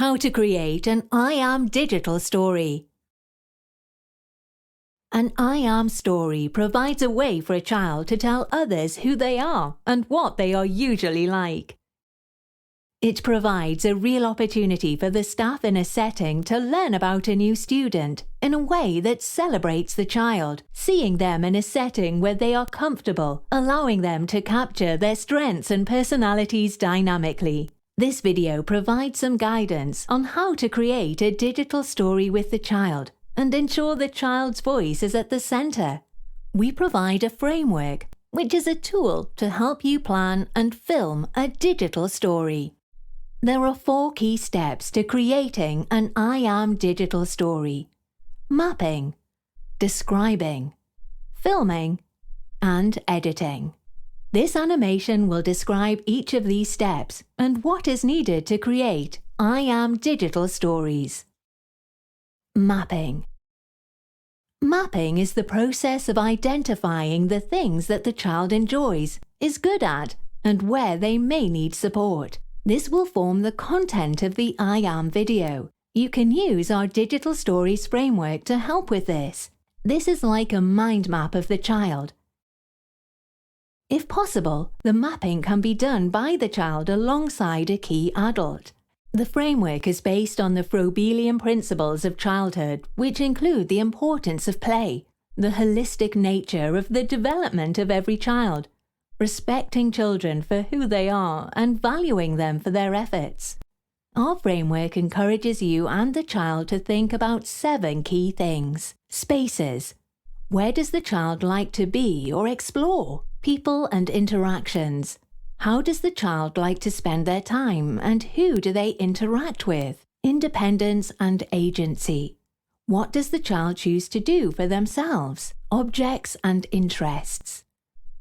How to create an I Am digital story. An I Am story provides a way for a child to tell others who they are and what they are usually like. It provides a real opportunity for the staff in a setting to learn about a new student in a way that celebrates the child, seeing them in a setting where they are comfortable, allowing them to capture their strengths and personalities dynamically. This video provides some guidance on how to create a digital story with the child and ensure the child's voice is at the center. We provide a framework, which is a tool to help you plan and film a digital story. There are 4 key steps to creating an I Am digital story: mapping, describing, filming, and editing. This animation will describe each of these steps and what is needed to create I Am digital stories. Mapping. Mapping is the process of identifying the things that the child enjoys, is good at, and where they may need support. This will form the content of the I Am video. You can use our Digital Stories framework to help with this. This is like a mind map of the child. If possible, the mapping can be done by the child alongside a key adult. The framework is based on the Froebelian principles of childhood, which include the importance of play, the holistic nature of the development of every child, respecting children for who they are and valuing them for their efforts. Our framework encourages you and the child to think about 7 key things. Spaces. Where does the child like to be or explore? People and interactions. How does the child like to spend their time and who do they interact with? Independence and agency. What does the child choose to do for themselves? Objects and interests.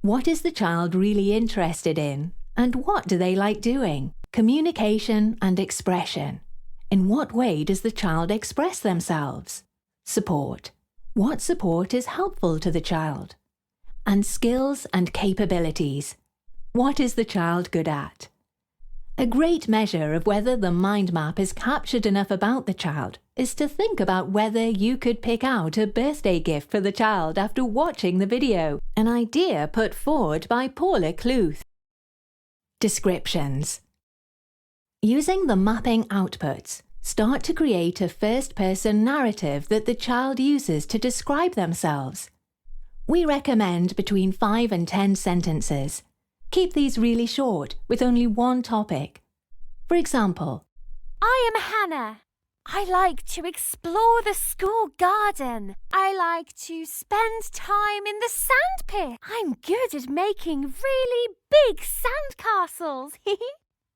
What is the child really interested in and what do they like doing? Communication and expression. In what way does the child express themselves? Support. What support is helpful to the child? And skills and capabilities. What is the child good at? A great measure of whether the mind map is captured enough about the child is to think about whether you could pick out a birthday gift for the child after watching the video, an idea put forward by Paula Kluth. Descriptions. Using the mapping outputs, start to create a first-person narrative that the child uses to describe themselves. We recommend between 5 and 10 sentences. Keep these really short, with only one topic. For example, I am Hannah. I like to explore the school garden. I like to spend time in the sandpit. I'm good at making really big sandcastles.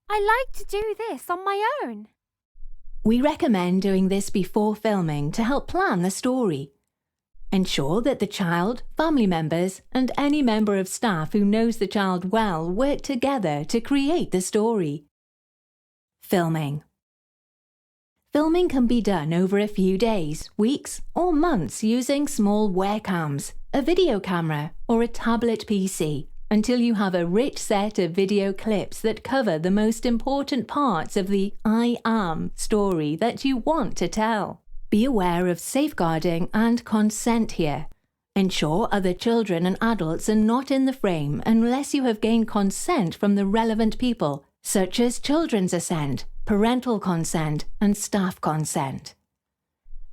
I like to do this on my own. We recommend doing this before filming to help plan the story. Ensure that the child, family members, and any member of staff who knows the child well work together to create the story. Filming. Filming can be done over a few days, weeks, or months using small webcams, a video camera, or a tablet PC, until you have a rich set of video clips that cover the most important parts of the I Am story that you want to tell. Be aware of safeguarding and consent here. Ensure other children and adults are not in the frame unless you have gained consent from the relevant people, such as children's assent, parental consent, and staff consent.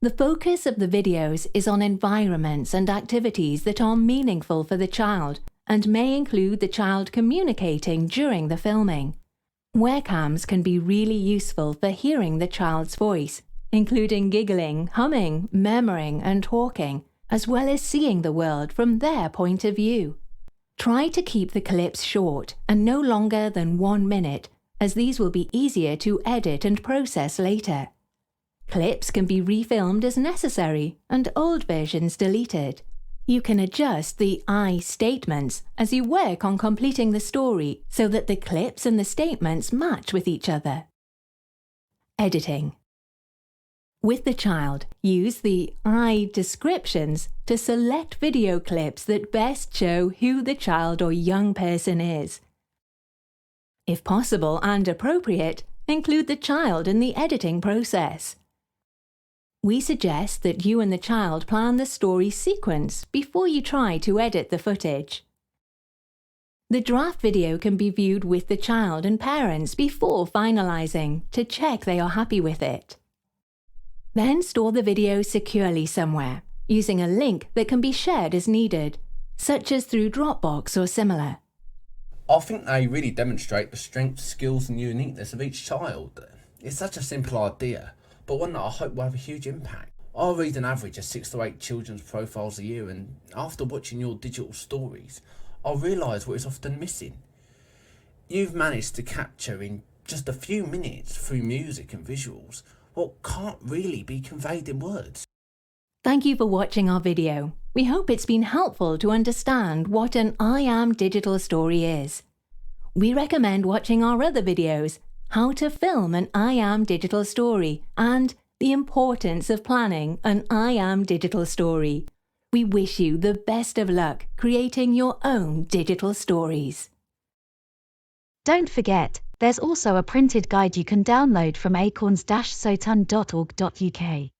The focus of the videos is on environments and activities that are meaningful for the child and may include the child communicating during the filming. Webcams can be really useful for hearing the child's voice, including giggling, humming, murmuring, and talking, as well as seeing the world from their point of view. Try to keep the clips short and no longer than 1 minute, as these will be easier to edit and process later. Clips can be refilmed as necessary and old versions deleted. You can adjust the I statements as you work on completing the story so that the clips and the statements match with each other. Editing. With the child, use the I descriptions to select video clips that best show who the child or young person is. If possible and appropriate, include the child in the editing process. We suggest that you and the child plan the story sequence before you try to edit the footage. The draft video can be viewed with the child and parents before finalizing to check they are happy with it. Then store the video securely somewhere, using a link that can be shared as needed, such as through Dropbox or similar. I think they really demonstrate the strengths, skills and uniqueness of each child. It's such a simple idea, but one that I hope will have a huge impact. I read an average of 6 to 8 children's profiles a year, and after watching your digital stories, I realise what is often missing. You've managed to capture in just a few minutes through music and visuals what can't really be conveyed in words. Thank you for watching our video. We hope it's been helpful to understand what an I Am digital story is. We recommend watching our other videos, How to Film an I Am digital story and The Importance of Planning an I Am digital story. We wish you the best of luck creating your own digital stories. Don't forget, there's also a printed guide you can download from acorns-soton.org.uk.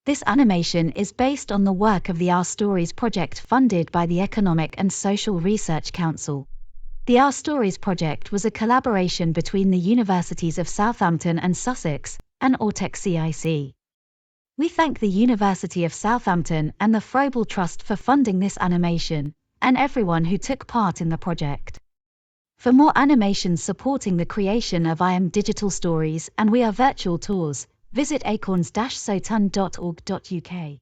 This animation is based on the work of the Our Stories project funded by the Economic and Social Research Council. The Our Stories project was a collaboration between the Universities of Southampton and Sussex, and Ortec CIC. We thank the University of Southampton and the Froebel Trust for funding this animation, and everyone who took part in the project. For more animations supporting the creation of I Am digital stories and We Are virtual tours, visit acorns-soton.org.uk.